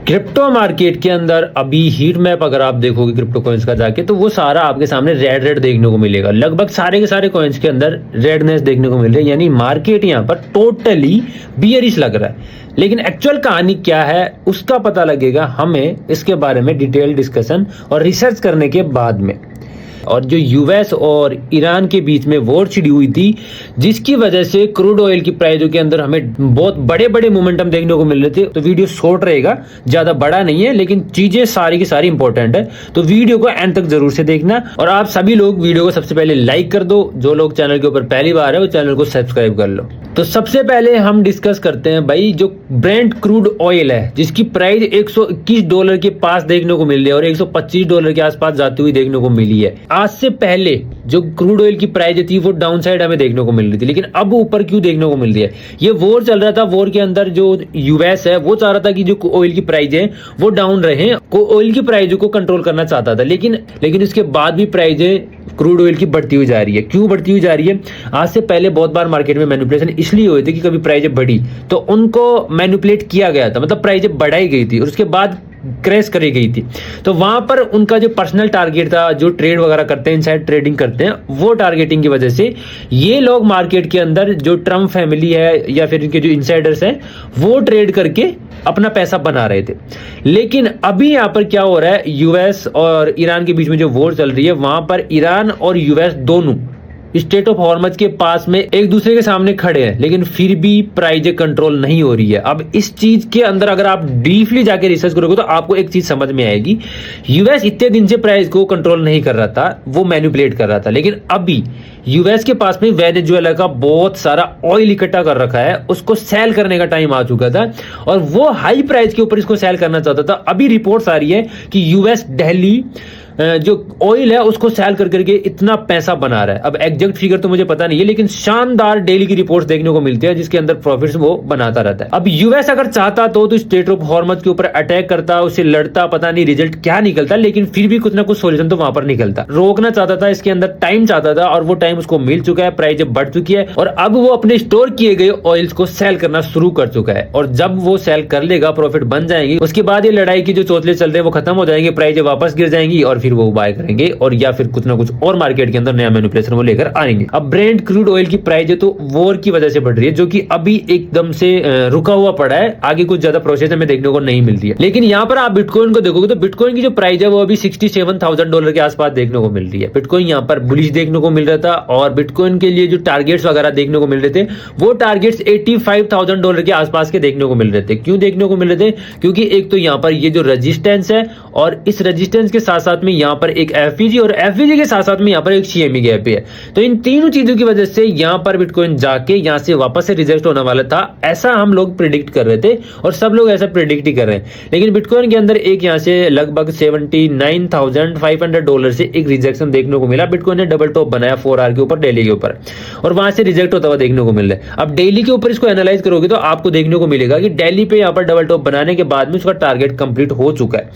Crypto market के अंदर अभी हीट मैप अगर आप देखोगे क्रिप्टो कॉइन्स का जाके, तो वो सारा आपके सामने रेड रेड देखने को मिलेगा। लगभग सारे के सारे कॉइन्स के अंदर रेडनेस देखने को मिल रही है, यानी मार्केट यहाँ पर टोटली बियरिश लग रहा है। लेकिन एक्चुअल कहानी क्या है उसका पता लगेगा हमें इसके बारे में डिटेल डिस्कशन और रिसर्च करने के बाद में। और जो यूएस और ईरान के बीच में वॉर छिड़ी हुई थी, जिसकी वजह से क्रूड ऑयल की प्राइसों के अंदर हमें बहुत बड़े बड़े मोमेंटम देखने को मिल रहे थे। तो वीडियो शॉर्ट रहेगा, ज्यादा बड़ा नहीं है, लेकिन चीजें सारी की सारी इंपॉर्टेंट है, तो वीडियो को एंड तक जरूर से देखना। और आप सभी लोग वीडियो को सबसे पहले लाइक कर दो, जो लोग चैनल के ऊपर पहली बार है वो चैनल को सब्सक्राइब कर लो। तो सबसे पहले हम डिस्कस करते हैं भाई, जो ब्रेंट क्रूड ऑयल है जिसकी प्राइस $121 के पास देखने को मिल रही है और $125 के आसपास जाती हुई देखने को मिली है। आज से पहले जो क्रूड ऑयल की प्राइस थी वो डाउन साइड हमें देखने को मिल रही थी, लेकिन अब ऊपर क्यों देखने को मिल रही है? ये वॉर चल रहा था, वॉर के अंदर जो यूएस है वो चाह रहा था कि जो ऑयल की प्राइस है वो डाउन रहे, ऑयल की प्राइस को कंट्रोल करना चाहता था, लेकिन उसके बाद भी प्राइजें क्रूड ऑयल की बढ़ती हुई जा रही है। क्यों बढ़ती हुई जा रही है? आज से पहले बहुत बार मार्केट में मैनिपुलेशन इसलिए हुए थे कि कभी प्राइजें बढ़ी तो उनको मैनिपुलेट किया गया था, मतलब प्राइजें बढ़ाई गई थी और उसके बाद क्रैश करी गई थी। तो वहां पर उनका जो पर्सनल टारगेट था, जो ट्रेड वगैरह करते हैं, इनसाइड ट्रेडिंग करते हैं, वो टारगेटिंग की वजह से ये लोग मार्केट के अंदर जो ट्रम्प फैमिली है या फिर इनके जो इनसाइडर्स हैं वो ट्रेड करके अपना पैसा बना रहे थे। लेकिन अभी यहां पर क्या हो रहा है, यूएस और ईरान के बीच में जो वॉर चल रही है, वहां पर ईरान और यूएस दोनों स्टेट ऑफ हॉर्मज के पास में एक दूसरे के सामने खड़े हैं, लेकिन फिर भी प्राइजें कंट्रोल नहीं हो रही है। अब इस चीज के अंदर अगर आप डीपली जाके रिसर्च करोगे तो आपको एक चीज समझ में आएगी, यूएस इतने दिन से प्राइस को कंट्रोल नहीं कर रहा था, वो मैनिपुलेट कर रहा था, लेकिन अभी यूएस के पास में वेनेजुएला का बहुत सारा ऑयल इकट्ठा कर रखा है, उसको सेल करने का टाइम आ चुका था और वो हाई प्राइस के ऊपर इसको सेल करना चाहता था। अभी रिपोर्ट्स आ रही है कि यूएस दिल्ली जो ऑयल है उसको सेल कर करके इतना पैसा बना रहा है। अब एग्जैक्ट फिगर तो मुझे पता नहीं है, लेकिन शानदार डेली की रिपोर्ट्स देखने को मिलती है जिसके अंदर प्रॉफिट्स वो बनाता रहता है। अब यूएस अगर चाहता तो स्टेट ऑफ हॉर्मज के ऊपर अटैक करता, उससे लड़ता, पता नहीं रिजल्ट क्या निकलता, लेकिन फिर भी कुछ ना कुछ सोल्यूशन तो वहां पर निकलता। रोकना चाहता था, इसके अंदर टाइम चाहता था और वो टाइम उसको मिल चुका है, प्राइस बढ़ चुकी है और अब वो अपने स्टोर किए गए ऑयल्स को सेल करना शुरू कर चुका है। और जब वो सेल कर लेगा, प्रॉफिट बन जाएंगी, उसके बाद ये लड़ाई की जो चोचले चल रहे हैं वो खत्म हो जाएंगे, प्राइस वापस गिर जाएंगी और फिर वो बाय करेंगे और या फिर कुछ ना कुछ और मार्केट के अंदर नया मैनिपुलेशन वो लेकर आएंगे। अब ब्रेंट क्रूड ऑयल की प्राइस है तो वॉर की वजह से बढ़ रही है, जो कि अभी एकदम से रुका हुआ पड़ा है, आगे कुछ ज्यादा प्रोसेस हमें देखने को नहीं मिलती है। लेकिन यहाँ पर आप बिटकॉइन को देखोगे तो बिटकॉइन की जो प्राइस है वो अभी $67,000 के आसपास देखने को मिल रही है। बिटकॉइन यहाँ पर बुलिश देखने को मिल रहा था और बिटकॉइन के लिए जो टारगेट्स वगैरह देखने को मिल रहे थे वो टारगेट्स $85,000 के आसपास के देखने को मिल रहे थे। क्यों देखने को मिल रहे थे? क्योंकि एक तो यहाँ पर ये जो रेजिस्टेंस है और इस रेजिस्टेंस के साथ साथ में यहाँ पर एक एफवीजी और एफवीजी के साथ साथ में यहाँ पर एक सीएमई गैप है। तो इन तीनों चीजों की वजह से यहाँ पर बिटकॉइन जाके यहाँ से वापस से रिजेक्ट होने वाला था, ऐसा हम लोग प्रिडिक्ट कर रहे थे और सब लोग ऐसा प्रिडिक्ट ही कर रहे हैं। लेकिन बिटकॉइन के अंदर एक यहाँ से लगभग $79,500 से एक रिजेक्शन देखने को मिला। बिटकॉइन ने डबल टॉप बनाया 4 आवर के ऊपर, डेली के ऊपर, और वहां से रिजेक्ट होता हुआ देखने को मिल रहा है। अब डेली के ऊपर इसको एनालाइज करोगे तो आपको देखने को मिलेगा कि डेली पे यहाँ पर डबल टॉप बनाने के बाद में उसका टारगेट कंप्लीट हो चुका है।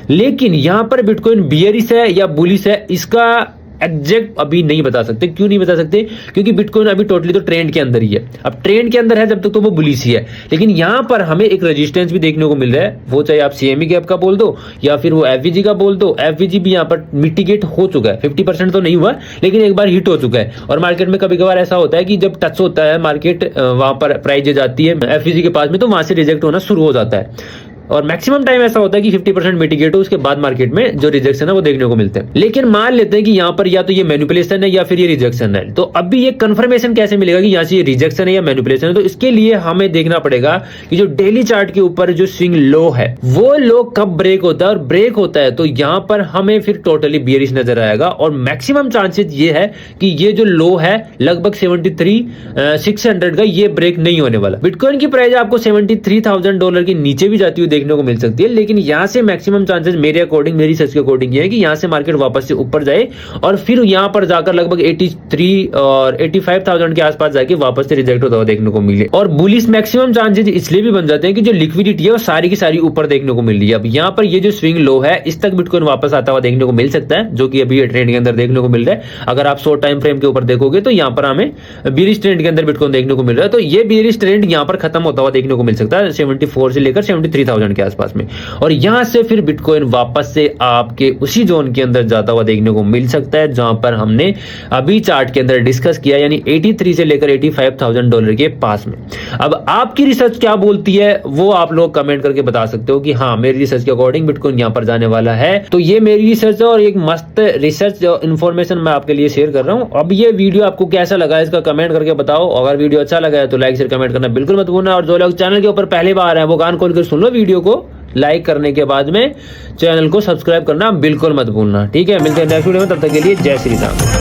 लेकिन यहां पर बिटकॉइन बियरिश है या बुलिश है, इसका एग्जैक्ट अभी नहीं बता सकते। क्यों नहीं बता सकते? क्योंकि बिटकॉइन अभी टोटली तो ट्रेंड के अंदर ही है। अब ट्रेंड के अंदर है जब तक तो वो बुलिश ही है, लेकिन यहां पर हमें एक रेजिस्टेंस भी देखने को मिल रहा है, वो चाहे आप सीएमई गैप का बोल दो या फिर वो एफवीजी का बोल दो। एफवीजी भी यहां पर मिटिगेट हो चुका है, 50% तो नहीं हुआ लेकिन एक बार हिट हो चुका है। और मार्केट में कभी कभार ऐसा होता है कि जब टच होता है मार्केट, वहां पर प्राइस जाती है एफवीजी के पास में, तो वहां से रिजेक्ट होना शुरू हो जाता है और मैक्सिमम टाइम ऐसा होता है कि 50% मिटिगेट हो, उसके बाद मार्केट में जो रिजेक्शन है वो देखने को मिलते हैं। लेकिन मान लेते हैं कि यहाँ पर या तो ये मैनिपुलेशन है या फिर ये रिजेक्शन है, तो अभी ये कंफर्मेशन कैसे मिलेगा कि यहाँ से ये रिजेक्शन है या मैनिपुलेशन है? तो इसके लिए हमें देखना पड़ेगा कि जो डेली चार्ट के ऊपर जो स्विंग लो है वो लो कब ब्रेक होता है, और ब्रेक होता है तो यहाँ पर हमें फिर टोटली बियरिश नजर आएगा और मैक्सिमम चांसेस ये है कि ये जो लो है लगभग 73,600 का, ये ब्रेक नहीं होने वाला। बिटकॉइन की प्राइस आपको $73,000 के नीचे भी जाती हुई देखने को मिल सकती है, लेकिन यहां से मैक्सिमम चांसेस मेरे अकॉर्डिंग, मेरी सर्च के अकॉर्डिंग ये है कि यहां से मार्केट वापस से ऊपर जाए और फिर यहां पर जाकर लगभग 83 और 85,000 के आसपास जाके वापस से रिजेक्ट होता हुआ देखने को मिले। और बुलिश मैक्सिमम चांसेस इसलिए भी बन जाते हैं कि जो लिक्विडिटी है वो सारी की सारी ऊपर देखने को मिल रही है। अब यहां पर ये जो स्विंग लो है इस तक बिटकॉइन वापस आता हुआ देखने को मिल सकता है, जो कि अभी ट्रेंड के अंदर देखने को मिल रहा है। अगर आप शॉर्ट टाइम फ्रेम के ऊपर देखोगे तो यहां पर हमें बियरिश ट्रेंड के अंदर बिटकॉइन देखने को मिल रहा है, तो ये बियरिश ट्रेंड यहां पर खत्म होता हुआ देखने को मिल सकता है 74 से लेकर 73,000 50,000 के आसपास में, और यहाँ से फिर बिटकॉइन वापस से आपके उसी जोन के अंदर जाता हुआ देखने को मिल सकता है जहां पर हमने अभी चार्ट के अंदर डिस्कस किया, यानी 83 से लेकर $85,000 के पास में। अब आपकी रिसर्च क्या बोलती है वो आप लोग कमेंट करके बता सकते हो कि हाँ मेरी रिसर्च के अकॉर्डिंग बिटकॉइन यहाँ पर जाने वाला है। तो ये मेरी रिसर्च है और एक मस्त रिसर्च इंफॉर्मेशन मैं आपके लिए शेयर कर रहा हूँ। अब ये वीडियो आपको कैसा लगा इसका कमेंट करके बताओ। अगर वीडियो अच्छा लगा है तो लाइक शेयर कमेंट करना बिल्कुल मत भूलना, और जो लोग चैनल के ऊपर पहली बार है वो कान खोल कर सुन लो वीडियो को, लाइक करने के बाद में चैनल को सब्सक्राइब करना बिल्कुल मत भूलना। ठीक है, मिलते हैं नेक्स्ट वीडियो में, तब तक के लिए जय श्री राम।